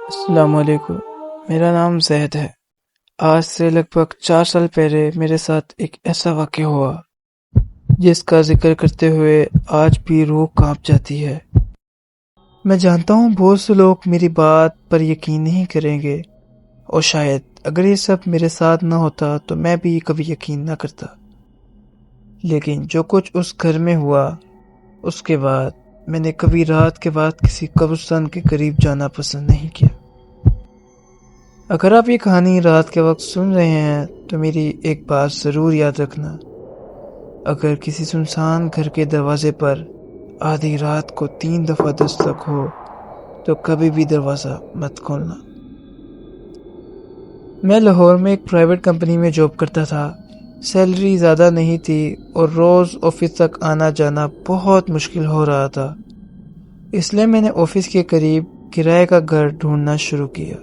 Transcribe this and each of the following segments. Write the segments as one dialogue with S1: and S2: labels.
S1: السلام علیکم۔ میرا نام زید ہے۔ آج سے لگ بھگ 4 سال پہلے میرے ساتھ ایک ایسا واقعہ ہوا جس کا ذکر کرتے ہوئے آج بھی روح کانپ جاتی ہے۔ میں جانتا ہوں بہت سے لوگ میری بات پر یقین نہیں کریں گے، اور شاید اگر یہ سب میرے ساتھ نہ ہوتا تو میں بھی کبھی یقین نہ کرتا، لیکن جو کچھ اس گھر میں ہوا اس کے بعد میں نے کبھی رات کے بعد کسی قبرستان کے قریب جانا پسند نہیں کیا۔ اگر آپ یہ کہانی رات کے وقت سن رہے ہیں تو میری ایک بات ضرور یاد رکھنا، اگر کسی سنسان گھر کے دروازے پر آدھی رات کو 3 دفعہ دستک ہو تو کبھی بھی دروازہ مت کھولنا۔ میں لاہور میں ایک پرائیویٹ کمپنی میں جاب کرتا تھا۔ سیلری زیادہ نہیں تھی اور روز آفس تک آنا جانا بہت مشکل ہو رہا تھا، اس لیے میں نے آفس کے قریب کرائے کا گھر ڈھونڈنا شروع کیا۔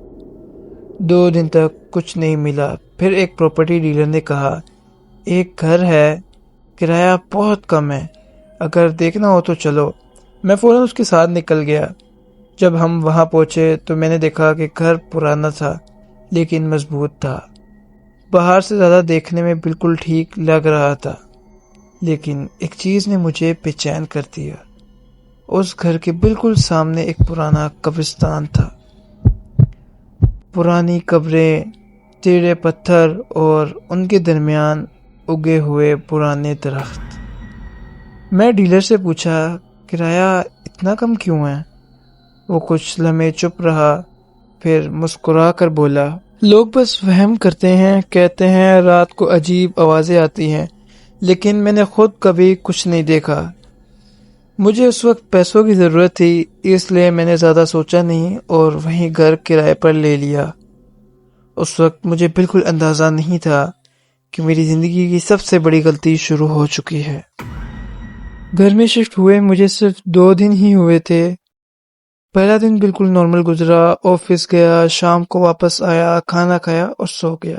S1: 2 دن تک کچھ نہیں ملا، پھر ایک پراپرٹی ڈیلر نے کہا ایک گھر ہے، کرایہ بہت کم ہے، اگر دیکھنا ہو تو چلو۔ میں فوراً اس کے ساتھ نکل گیا۔ جب ہم وہاں پہنچے تو میں نے دیکھا کہ گھر پرانا تھا لیکن مضبوط تھا۔ باہر سے زیادہ دیکھنے میں بالکل ٹھیک لگ رہا تھا، لیکن ایک چیز نے مجھے بے چین کر دیا۔ اس گھر کے بالکل سامنے ایک پرانا قبرستان تھا۔ پرانی قبریں، ٹیڑھے پتھر اور ان کے درمیان اگے ہوئے پرانے درخت۔ میں ڈیلر سے پوچھا کرایہ اتنا کم کیوں ہے؟ وہ کچھ لمحے چپ رہا، پھر مسکرا کر بولا لوگ بس وہم کرتے ہیں، کہتے ہیں رات کو عجیب آوازیں آتی ہیں، لیکن میں نے خود کبھی کچھ نہیں دیکھا۔ مجھے اس وقت پیسوں کی ضرورت تھی، اس لیے میں نے زیادہ سوچا نہیں اور وہیں گھر کرائے پر لے لیا۔ اس وقت مجھے بالکل اندازہ نہیں تھا کہ میری زندگی کی سب سے بڑی غلطی شروع ہو چکی ہے۔ گھر میں شفٹ ہوئے مجھے صرف 2 دن ہی ہوئے تھے۔ پہلا دن بالکل نارمل گزرا، آفس گیا، شام کو واپس آیا، کھانا کھایا اور سو گیا۔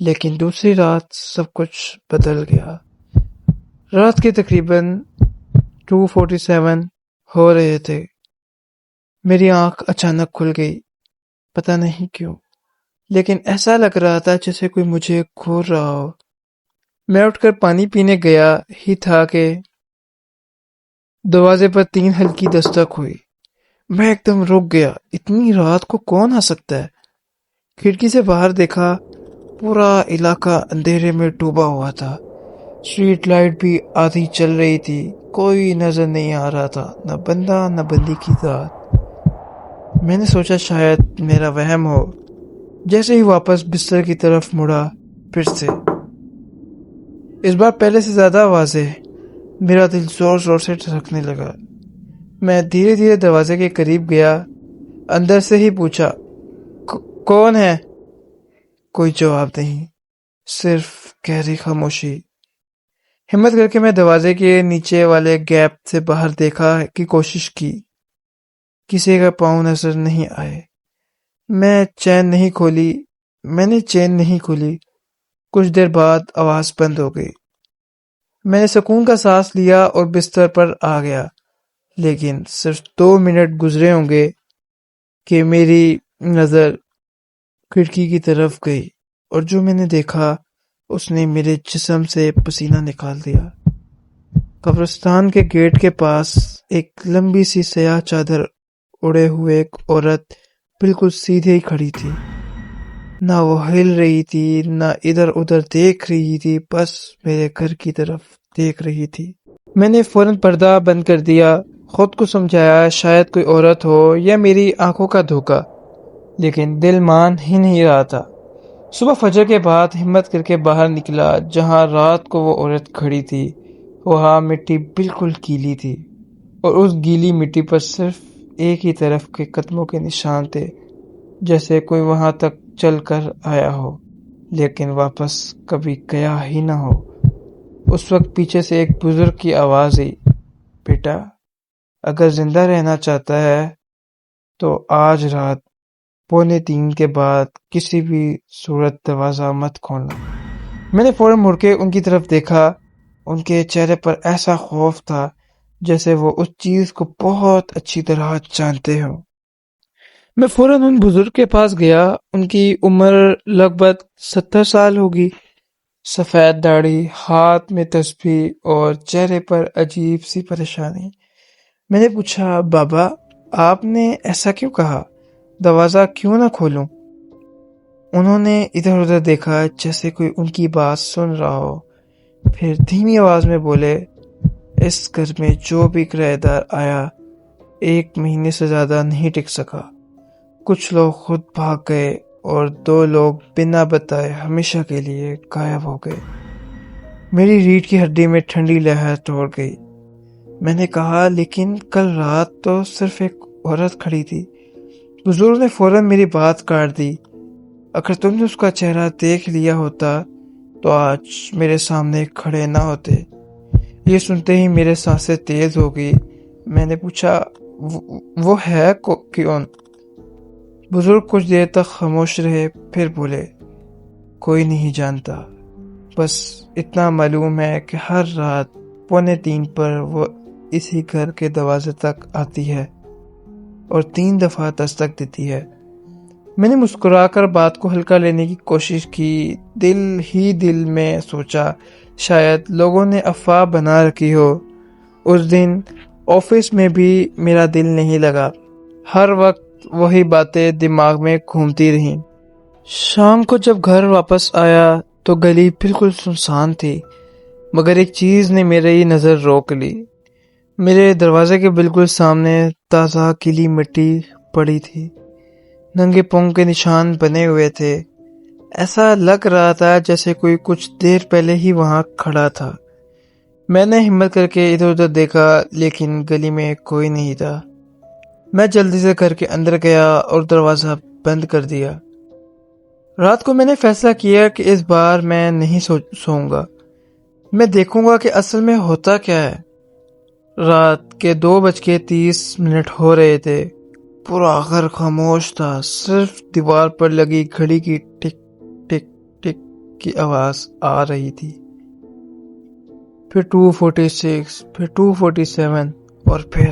S1: لیکن دوسری رات سب کچھ بدل گیا۔ رات کے تقریباً 2:47 ہو رہے تھے، میری آنکھ اچانک کھل گئی، پتہ نہیں کیوں، لیکن ایسا لگ رہا تھا جیسے کوئی مجھے گھور رہا ہو۔ میں اٹھ کر پانی پینے گیا ہی تھا کہ دروازے پر 3 ہلکی دستک ہوئی۔ میں ایک دم رک گیا، اتنی رات کو کون آ سکتا ہے؟ کھڑکی سے باہر دیکھا، پورا علاقہ اندھیرے میں ڈوبا ہوا تھا۔ اسٹریٹ لائٹ بھی آدھی چل رہی تھی، کوئی نظر نہیں آ رہا تھا، نہ بندہ نہ بندی کی ذات۔ میں نے سوچا شاید میرا وہم ہو۔ جیسے ہی واپس بستر کی طرف مڑا، پھر سے اس بار پہلے سے زیادہ واضح، میرا دل زور زور سے دھڑکنے لگا۔ میں دھیرے دھیرے دروازے کے قریب گیا، اندر سے ہی پوچھا کون ہے؟ کوئی جواب نہیں، صرف گہری خاموشی۔ ہمت کر کے میں دروازے کے نیچے والے گیپ سے باہر دیکھا کی کوشش کی، کسی کا پاؤں نظر نہیں آئے۔ میں نے چین نہیں کھولی۔ کچھ دیر بعد آواز بند ہو گئی۔ میں نے سکون کا سانس لیا اور بستر پر آ گیا، لیکن صرف 2 منٹ گزرے ہوں گے کہ میری نظر کھڑکی کی طرف گئی، اور جو میں نے دیکھا اس نے میرے جسم سے پسینہ نکال دیا۔ قبرستان کے گیٹ کے پاس ایک لمبی سی سیاہ چادر اڑے ہوئے ایک عورت بالکل سیدھے ہی کھڑی تھی، نہ وہ ہل رہی تھی نہ ادھر ادھر دیکھ رہی تھی، بس میرے گھر کی طرف دیکھ رہی تھی۔ میں نے فوراً پردہ بند کر دیا، خود کو سمجھایا شاید کوئی عورت ہو یا میری آنکھوں کا دھوکہ، لیکن دل مان ہی نہیں رہا تھا۔ صبح فجر کے بعد ہمت کر کے باہر نکلا، جہاں رات کو وہ عورت کھڑی تھی وہاں مٹی بالکل گیلی تھی، اور اس گیلی مٹی پر صرف ایک ہی طرف کے قدموں کے نشان تھے، جیسے کوئی وہاں تک چل کر آیا ہو لیکن واپس کبھی گیا ہی نہ ہو۔ اس وقت پیچھے سے ایک بزرگ کی آواز آئی، بیٹا اگر زندہ رہنا چاہتا ہے تو آج رات 2:45 کے بعد کسی بھی صورت دروازہ مت کھولنا۔ میں نے فوراً مڑ کے ان کی طرف دیکھا، ان کے چہرے پر ایسا خوف تھا جیسے وہ اس چیز کو بہت اچھی طرح جانتے ہوں۔ میں فوراً ان بزرگ کے پاس گیا. ان کی عمر لگ بھگ 70 سال ہوگی. سفید داڑھی، ہاتھ میں تسبیح اور چہرے پر عجیب سی پریشانی. میں نے پوچھا، بابا آپ نے ایسا کیوں کہا؟ دروازہ کیوں نہ کھولوں؟ انہوں نے ادھر ادھر دیکھا جیسے کوئی ان کی بات سن رہا ہو. پھر دھیمی آواز میں بولے، اس گھر میں جو بھی کرایہ دار آیا 1 مہینے سے زیادہ نہیں ٹک سکا. کچھ لوگ خود بھاگ گئے اور 2 لوگ بنا بتائے ہمیشہ کے لیے غائب ہو گئے. میری ریڑھ کی ہڈی میں ٹھنڈی لہر دوڑ گئی. میں نے کہا، لیکن کل رات تو صرف ایک عورت کھڑی تھی. بزرگ نے فوراً میری بات کاٹ دی. اگر تم نے اس کا چہرہ دیکھ لیا ہوتا تو آج میرے سامنے کھڑے نہ ہوتے. یہ سنتے ہی میرے سانسیں تیز ہو گئی. میں نے پوچھا، وہ ہے کون؟ بزرگ کچھ دیر تک خاموش رہے، پھر بولے، کوئی نہیں جانتا، بس اتنا معلوم ہے کہ ہر رات 2:45 پر وہ اسی گھر کے دروازے تک آتی ہے اور 3 دفعہ دستک دیتی ہے. میں نے مسکرا کر بات کو ہلکا لینے کی کوشش کی. دل میں سوچا شاید لوگوں نے افواہ بنا رکھی ہو. اس دن آفس میں بھی میرا دل نہیں لگا. ہر وقت وہی باتیں دماغ میں گھومتی رہیں. شام کو جب گھر واپس آیا تو گلی بالکل سنسان تھی، مگر ایک چیز نے میری نظر روک لی. میرے دروازے کے بالکل سامنے تازہ گیلی مٹی پڑی تھی. ننگے پاؤں کے نشان بنے ہوئے تھے. ایسا لگ رہا تھا جیسے کوئی کچھ دیر پہلے ہی وہاں کھڑا تھا. میں نے ہمت کر کے ادھر ادھر دیکھا، لیکن گلی میں کوئی نہیں تھا. میں جلدی سے گھر کے اندر گیا اور دروازہ بند کر دیا. رات کو میں نے فیصلہ کیا کہ اس بار میں نہیں سوؤں گا. میں دیکھوں گا کہ اصل میں ہوتا کیا ہے. رات کے 2:30 ہو رہے تھے. پورا گھر خاموش تھا. صرف دیوار پر لگی گھڑی کی ٹک ٹک ٹک کی آواز آ رہی تھی. پھر 2:46، پھر 2:47 اور پھر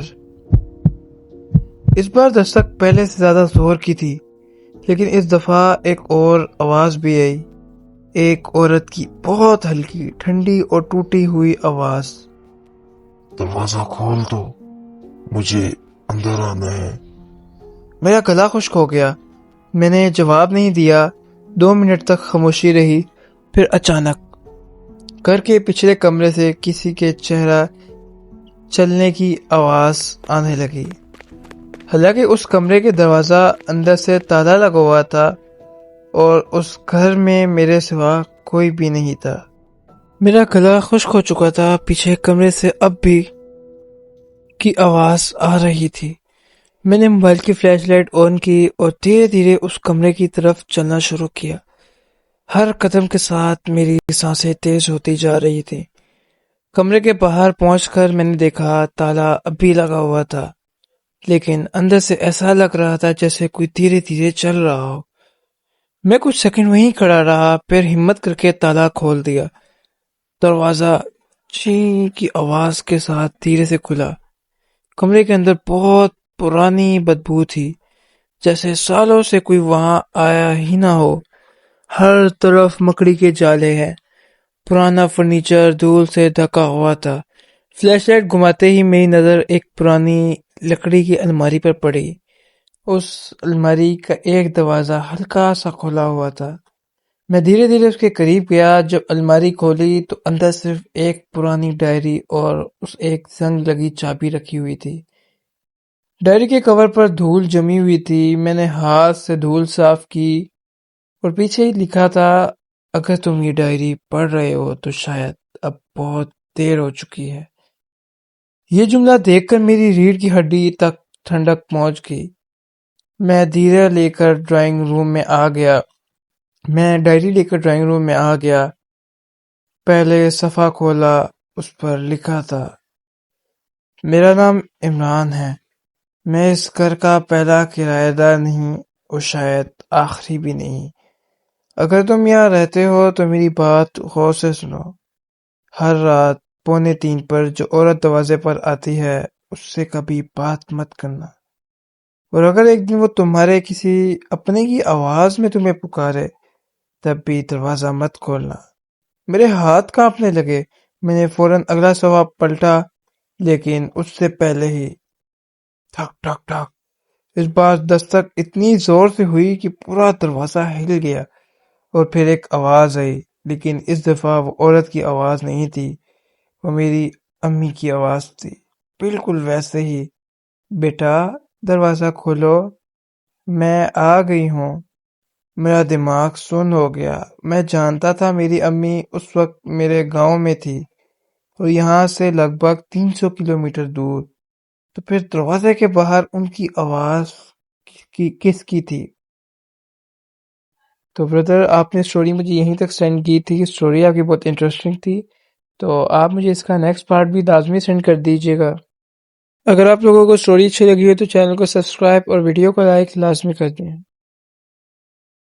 S1: اس بار دستک پہلے سے زیادہ زور کی تھی، لیکن اس دفعہ ایک اور آواز بھی آئی. ایک عورت کی بہت ہلکی، ٹھنڈی اور ٹوٹی ہوئی آواز،
S2: دروازہ کھول دو، مجھے اندر آنا ہے.
S1: میرا گلا خشک ہو گیا. میں نے جواب نہیں دیا. 2 منٹ تک خاموشی رہی. پھر اچانک گھر کے پچھلے کمرے سے کسی کے چہرہ چلنے کی آواز آنے لگی. حالانکہ اس کمرے کے دروازہ اندر سے تالا لگا ہوا تھا اور اس گھر میں میرے سوا کوئی بھی نہیں تھا. میرا گلا خشک ہو چکا تھا. پیچھے کمرے سے اب بھی کی آواز آ رہی تھی. میں نے موبائل کی فلیش لائٹ آن کی اور دھیرے دھیرے اس کمرے کی طرف چلنا شروع کیا. ہر قدم کے ساتھ میری سانسیں تیز ہوتی جا رہی تھی. کمرے کے باہر پہنچ کر میں نے دیکھا تالا اب بھی لگا ہوا تھا، لیکن اندر سے ایسا لگ رہا تھا جیسے کوئی دھیرے دھیرے چل رہا ہو. میں کچھ سیکنڈ وہیں کھڑا رہا، پھر ہمت کر کے تالا کھول دیا. دروازہ چین کی آواز کے ساتھ دھیرے سے کھلا. کمرے کے اندر بہت پرانی بدبو تھی، جیسے سالوں سے کوئی وہاں آیا ہی نہ ہو. ہر طرف مکڑی کے جالے ہیں. پرانا فرنیچر دھول سے ڈھکا ہوا تھا. فلیش لائٹ گھماتے ہی میری نظر ایک پرانی لکڑی کی الماری پر پڑی. اس الماری کا ایک دروازہ ہلکا سا کھلا ہوا تھا. میں دھیرے دھیرے اس کے قریب گیا. جب الماری کھولی تو اندر صرف ایک پرانی ڈائری اور اس ایک زنگ لگی چابی رکھی ہوئی تھی. ڈائری کے کور پر دھول جمی ہوئی تھی. میں نے ہاتھ سے دھول صاف کی اور پیچھے ہی لکھا تھا، اگر تم یہ ڈائری پڑھ رہے ہو تو شاید اب بہت دیر ہو چکی ہے. یہ جملہ دیکھ کر میری ریڑھ کی ہڈی تک ٹھنڈک پہنچ گئی. میں ڈائری لے کر ڈرائنگ روم میں آ گیا. پہلے صفحہ کھولا. اس پر لکھا تھا، میرا نام عمران ہے. میں اس گھر کا پہلا کرایہ دار نہیں اور شاید آخری بھی نہیں. اگر تم یہاں رہتے ہو تو میری بات غور سے سنو. ہر رات 2:45 پر جو عورت دروازے پر آتی ہے اس سے کبھی بات مت کرنا. اور اگر ایک دن وہ تمہارے کسی اپنے کی آواز میں تمہیں پکارے تب بھی دروازہ مت کھولنا۔ میرے ہاتھ کانپنے لگے۔ میں نے فوراً اگلا صفحہ پلٹا، لیکن اس سے پہلے ہی ٹھک ٹھک ٹھک، اس بار دستک اتنی زور سے ہوئی کہ پورا دروازہ ہل گیا، اور پھر ایک آواز آئی، لیکن اس دفعہ وہ عورت کی آواز نہیں تھی، وہ میری امی کی آواز تھی، بالکل ویسے ہی۔ بیٹا دروازہ کھولو، میں آ گئی ہوں۔ میرا دماغ سن ہو گیا۔ میں جانتا تھا میری امی اس وقت میرے گاؤں میں تھی اور یہاں سے لگ بھگ 300 کلومیٹر دور۔ تو پھر دروازے کے باہر ان کی آواز کس کی تھی؟ تو بردر، آپ نے سٹوری مجھے یہیں تک سینڈ کی تھی، سٹوری آپ کی بہت انٹرسٹنگ تھی، تو آپ مجھے اس کا نیکسٹ پارٹ بھی لازمی سینڈ کر دیجیے گا۔ اگر آپ لوگوں کو سٹوری اچھی لگی ہو تو چینل کو سبسکرائب اور ویڈیو کو لائک لازمی کر دیں۔